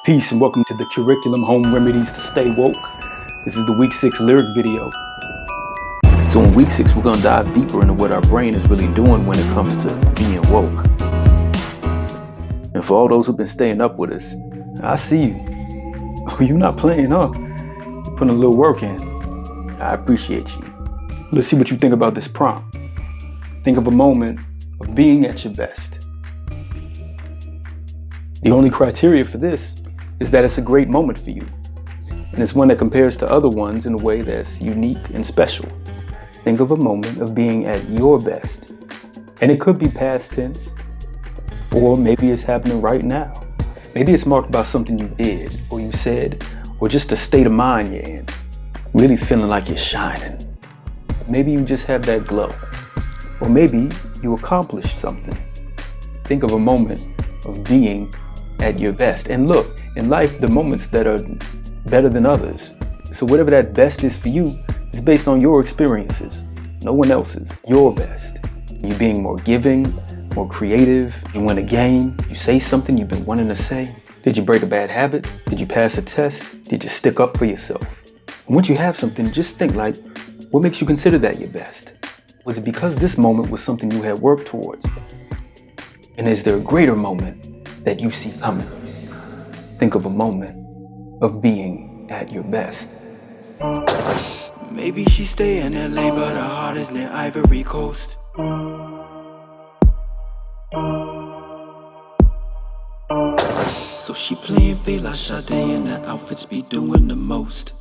Peace and welcome to the CUREiculum Home Remedies to Stay Woke. This is the week 6 lyric video. So in week 6, we're going to dive deeper into what our brain is really doing when it comes to being woke. And for all those who've been staying up with us, I see you. Oh, you're not playing, huh? You're putting a little work in. I appreciate you. Let's see what you think about this prompt. Think of a moment of being at your best. The only criteria for this is that it's a great moment for you, and it's one that compares to other ones in a way that's unique and special. Think of a moment of being at your best, and it could be past tense, or maybe it's happening right now. Maybe it's marked by something you did, or you said, or just a state of mind you're in, really feeling like you're shining. Maybe you just have that glow, or maybe you accomplished something. Think of a moment of being at your best. And look, in life, the moments that are better than others. So whatever that best is for you is based on your experiences, no one else's, your best. You being more giving, more creative, you win a game, you say something you've been wanting to say. Did you break a bad habit? Did you pass a test? Did you stick up for yourself? And once you have something, just think like, what makes you consider that your best? Was it because this moment was something you had worked towards? And is there a greater moment that you see coming? Think of a moment of being at your best. Maybe she stay in LA, but her heart is near Ivory Coast. So she playing Fela Sade, and the outfits be doing the most.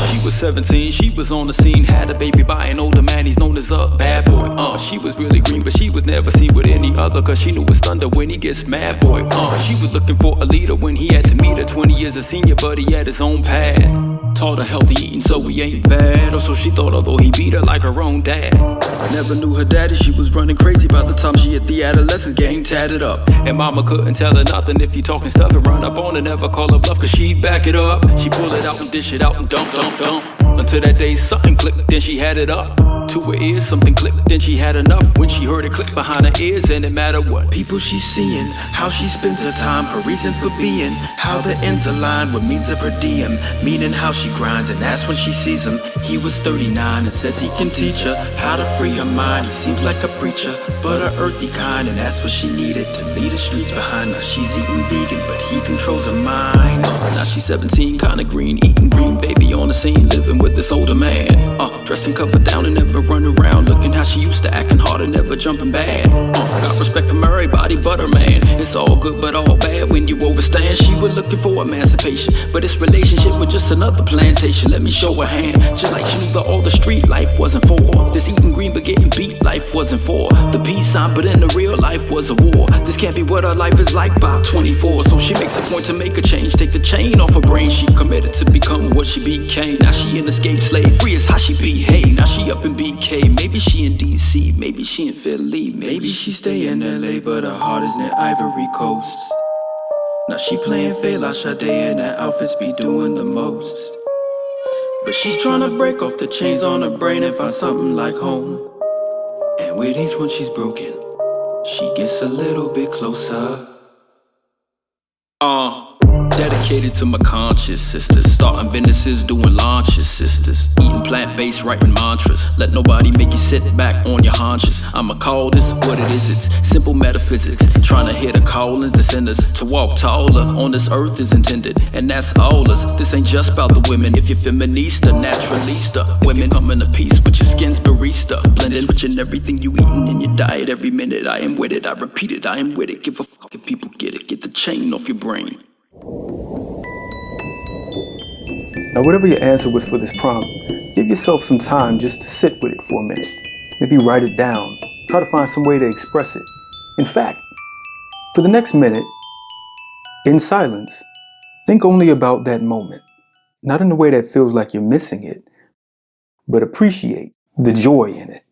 She was 17, she was on the scene, had a baby by an older man, he's known as a bad boy. She was really green, but she was never seen with any other, cause she knew it's thunder when he gets mad, boy. She was looking for a leader when he had to meet her, 20 years a senior, but he had his own pad. Taught her healthy eating, so he ain't bad, or so she thought, although he beat her like her own dad. Never knew her daddy, she was running crazy by the time she hit the adolescence, gang tatted up. And mama couldn't tell her nothing if you talking stuff and run up on her, never call her bluff, cause she'd back it up. She pull it out and dish it out and dump. Until that day something clicked, then she had it up. To her ears, something clicked, then she had enough. When she heard it click behind her ears, and it mattered what people she's seeing, how she spends her time, her reason for being, how the ends align, what means of her diem, meaning how she grinds, and that's when she sees him. He was 39 and says he can teach her how to free her mind. He seems like a preacher, but a earthy kind, and that's what she needed to lead the streets behind her. She's eating vegan, but he controls her mind. Now she's 17, kinda green, eating green, baby on the scene, living with this older man. Dressing covered down and never run around, looking how she used to, acting hard and never jumping bad. Got respect from everybody but her man. It's all good but all bad when you overstand. She was looking for emancipation, but this relationship was just another plantation. Let me show her hand, just like she knew that all the street life wasn't for. This eating green but getting beat life wasn't for. The peace sign, but in the real life was a war. This can't be what her life is like by 24. So she makes a point to make a change, take the chain off her brain. She committed to become what she became. Now she an escaped slave, free as how she behave. Now she up in BK, maybe she in DC, maybe she in Philly, maybe she stay in LA, but her heart is near Ivory Coast. Now she playing Fela Sade, and her outfits be doing the most. But she's trying to break off the chains on her brain and find something like home. And with each one she's broken, she gets a little bit closer. Dedicated to my conscious sisters, starting businesses, doing launches, sisters. Eating plant-based, writing mantras. Let nobody make you sit back on your haunches. I'ma call this what it is, it's simple metaphysics. Trying to hit the callings that send us to walk taller on this earth is intended, and that's all us. This ain't just about the women. If you're feminista, naturalista, women coming to peace with your skin's barista. Blended with everything you eating in your diet every minute. I am with it, I repeat it, I am with it. Give a fuck if people get it. Get the chain off your brain. Now, whatever your answer was for this prompt, give yourself some time just to sit with it for a minute. Maybe write it down. Try to find some way to express it. In fact, for the next minute, in silence, think only about that moment. Not in a way that feels like you're missing it, but appreciate the joy in it.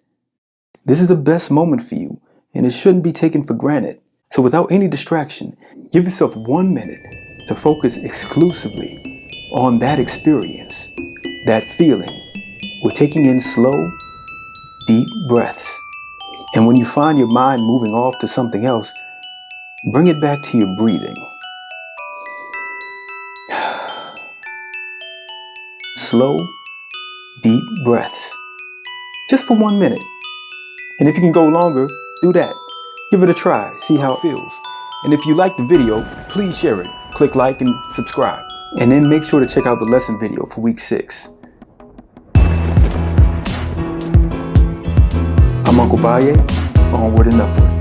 This is the best moment for you, and it shouldn't be taken for granted. So without any distraction, give yourself 1 minute to focus exclusively on that experience, that feeling. We're taking in slow, deep breaths. And when you find your mind moving off to something else, bring it back to your breathing. Slow, deep breaths. Just for 1 minute. And if you can go longer, do that. Give it a try, see how it feels. And if you like the video, please share it. Click like and subscribe. And then make sure to check out the lesson video for week 6. I'm Uncle Baye, onward and upward.